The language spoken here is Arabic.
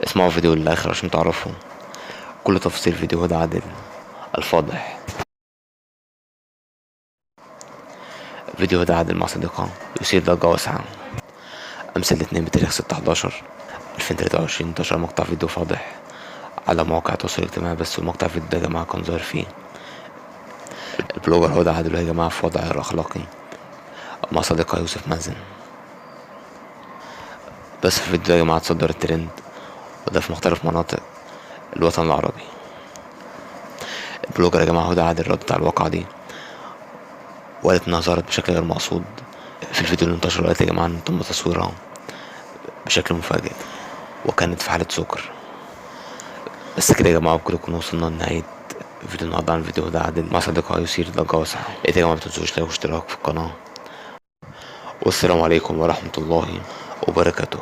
اسمعوا فيديو للآخر عشان تعرفوا كل تفاصيل فيديو هدى عادل الفاضح. فيديو هدى عادل مع صديقها يثير ضجة واسعة. أمس الاثنين بتاريخ 6/11/2023 انتشر مقطع فيديو فاضح على مواقع التواصل الاجتماعي. بس المقطع الفيديو ده يا جماعة كان ظاهر فيه البلوجر هدى عادل يا جماعة في وضع غير أخلاقي مع صديقها يوسف مازن. بس في الفيديو ده يا جماعة اتصدر الترند وده في مختلف مناطق الوطن العربي. البلوجر يا جماعة هدى عادل ردت على الواقعة دي وقالت إنها ظهرت بشكل غير مقصود في الفيديو اللي انتشر. وقالت يا جماعة إن تم تصويرها بشكل مفاجئ وكانت في حالة سكر. بس كده يا جماعة بكده نكون وصلنا لنهاية فيديو النهاردة عن فيديو هدى عادل مع صديقها يثير ضجة واسعة. يا جماعة متنسوش لايك واشتراك في القناة، والسلام عليكم ورحمة الله وبركاته.